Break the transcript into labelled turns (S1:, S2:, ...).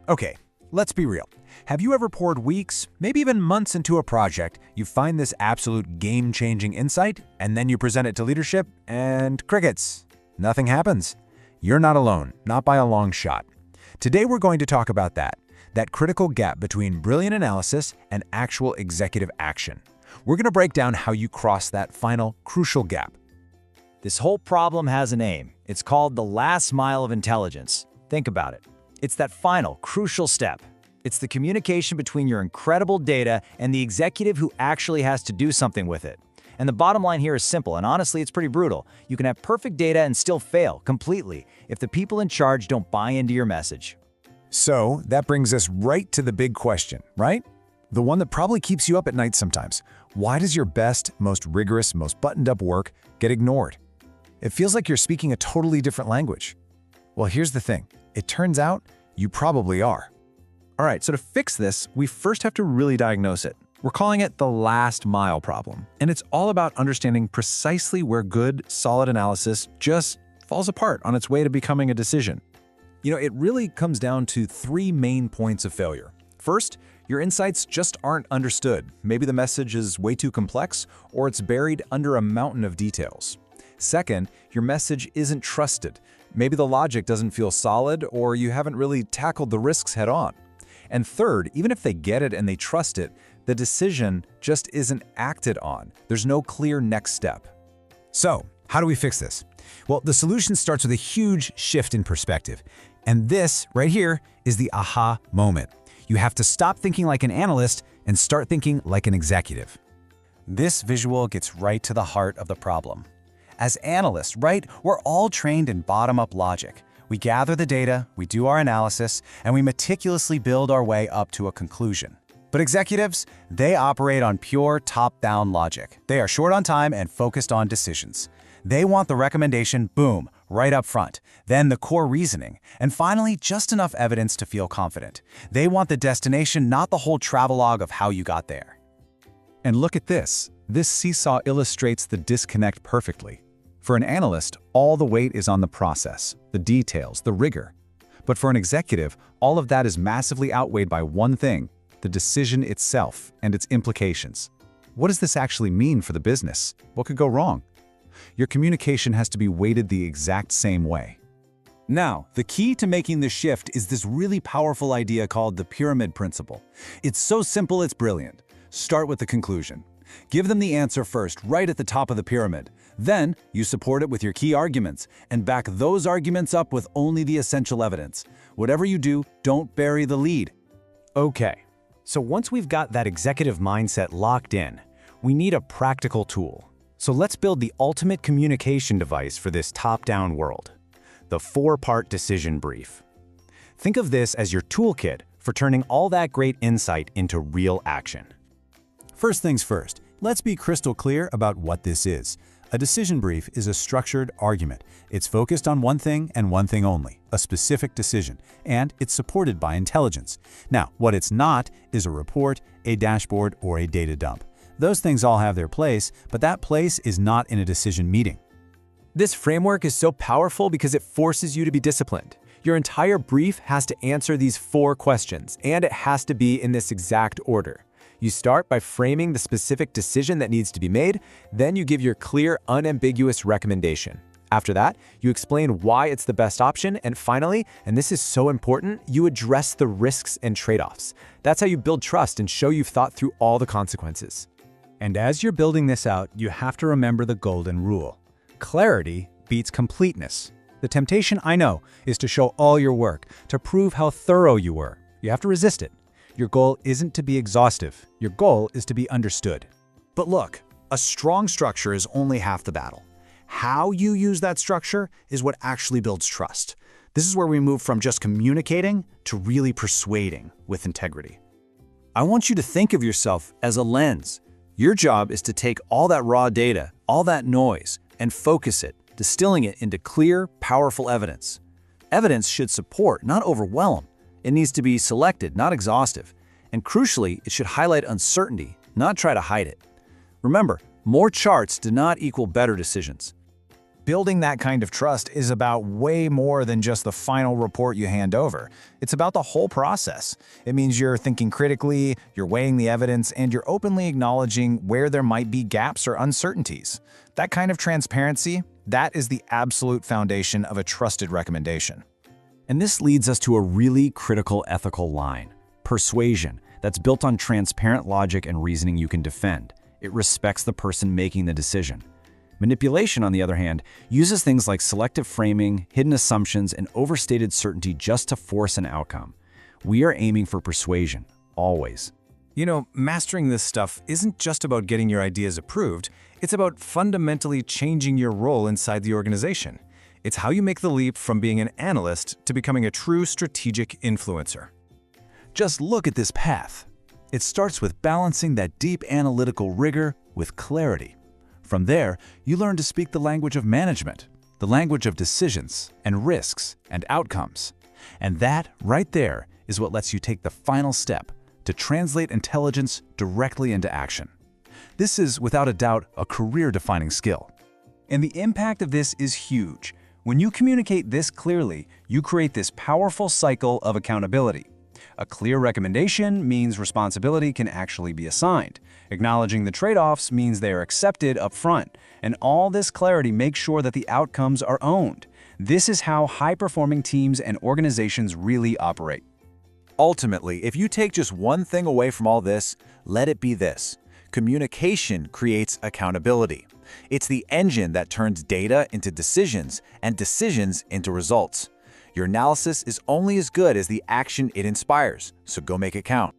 S1: Okay, let's be real. Have you ever poured weeks, maybe even months into a project, you find this absolute game-changing insight, and then you present it to leadership, and crickets? Nothing happens. You're not alone, not by a long shot. Today we're going to talk about that critical gap between brilliant analysis and actual executive action. We're going to break down how you cross that final, crucial gap.
S2: This whole problem has a name. It's called the last mile of intelligence. Think about it. It's that final, crucial step. It's the communication between your incredible data and the executive who actually has to do something with it. And the bottom line here is simple, and honestly, it's pretty brutal. You can have perfect data and still fail completely if the people in charge don't buy into your message.
S1: So that brings us right to the big question, right? The one that probably keeps you up at night sometimes. Why does your best, most rigorous, most buttoned-up work get ignored? It feels like you're speaking a totally different language. Well, here's the thing. It turns out you probably are.
S3: All right, so to fix this, we first have to really diagnose it. We're calling it the last mile problem, and it's all about understanding precisely where good, solid analysis just falls apart on its way to becoming a decision.
S1: It really comes down to three main points of failure. First, your insights just aren't understood. Maybe the message is way too complex, or it's buried under a mountain of details. Second, your message isn't trusted. Maybe the logic doesn't feel solid, or you haven't really tackled the risks head-on. And third, even if they get it and they trust it, the decision just isn't acted on. There's no clear next step. So, how do we fix this? Well, the solution starts with a huge shift in perspective. And this, right here, is the aha moment. You have to stop thinking like an analyst and start thinking like an executive.
S4: This visual gets right to the heart of the problem. As analysts, right, we're all trained in bottom-up logic. We gather the data, we do our analysis, and we meticulously build our way up to a conclusion. But executives, they operate on pure top-down logic. They are short on time and focused on decisions. They want the recommendation, boom, right up front, then the core reasoning, and finally, just enough evidence to feel confident. They want the destination, not the whole travelogue of how you got there.
S3: And look at this. This seesaw illustrates the disconnect perfectly. For an analyst, all the weight is on the process, the details, the rigor. But for an executive, all of that is massively outweighed by one thing: the decision itself and its implications. What does this actually mean for the business? What could go wrong? Your communication has to be weighted the exact same way.
S4: Now, the key to making this shift is this really powerful idea called the pyramid principle. It's so simple, it's brilliant. Start with the conclusion. Give them the answer first, right at the top of the pyramid. Then, you support it with your key arguments, and back those arguments up with only the essential evidence. Whatever you do, don't bury the lead.
S2: Okay, so once we've got that executive mindset locked in, we need a practical tool. So let's build the ultimate communication device for this top-down world: the 4-part decision brief. Think of this as your toolkit for turning all that great insight into real action.
S1: First things first, let's be crystal clear about what this is. A decision brief is a structured argument. It's focused on one thing and one thing only, a specific decision, and it's supported by intelligence. Now, what it's not is a report, a dashboard, or a data dump. Those things all have their place, but that place is not in a decision meeting.
S5: This framework is so powerful because it forces you to be disciplined. Your entire brief has to answer these 4 questions, and it has to be in this exact order. You start by framing the specific decision that needs to be made, then you give your clear, unambiguous recommendation. After that, you explain why it's the best option, and finally, and this is so important, you address the risks and trade-offs. That's how you build trust and show you've thought through all the consequences.
S4: And as you're building this out, you have to remember the golden rule. Clarity beats completeness. The temptation, I know, is to show all your work, to prove how thorough you were. You have to resist it. Your goal isn't to be exhaustive. Your goal is to be understood.
S1: But look, a strong structure is only half the battle. How you use that structure is what actually builds trust. This is where we move from just communicating to really persuading with integrity. I want you to think of yourself as a lens. Your job is to take all that raw data, all that noise, and focus it, distilling it into clear, powerful evidence. Evidence should support, not overwhelm. It needs to be selected, not exhaustive. And crucially, it should highlight uncertainty, not try to hide it. Remember, more charts do not equal better decisions.
S2: Building that kind of trust is about way more than just the final report you hand over. It's about the whole process. It means you're thinking critically, you're weighing the evidence, and you're openly acknowledging where there might be gaps or uncertainties. That kind of transparency, that is the absolute foundation of a trusted recommendation.
S3: And this leads us to a really critical ethical line: persuasion, that's built on transparent logic and reasoning you can defend. It respects the person making the decision. Manipulation, on the other hand, uses things like selective framing, hidden assumptions, and overstated certainty just to force an outcome. We are aiming for persuasion, always.
S1: You know, mastering this stuff isn't just about getting your ideas approved, it's about fundamentally changing your role inside the organization. It's how you make the leap from being an analyst to becoming a true strategic influencer.
S3: Just look at this path. It starts with balancing that deep analytical rigor with clarity. From there, you learn to speak the language of management, the language of decisions and risks and outcomes. And that, right there, is what lets you take the final step to translate intelligence directly into action. This is, without a doubt, a career-defining skill.
S4: And the impact of this is huge. When you communicate this clearly, you create this powerful cycle of accountability. A clear recommendation means responsibility can actually be assigned. Acknowledging the trade-offs means they are accepted up front. And all this clarity makes sure that the outcomes are owned. This is how high-performing teams and organizations really operate.
S3: Ultimately, if you take just one thing away from all this, let it be this: communication creates accountability. It's the engine that turns data into decisions and decisions into results. Your analysis is only as good as the action it inspires, so go make it count.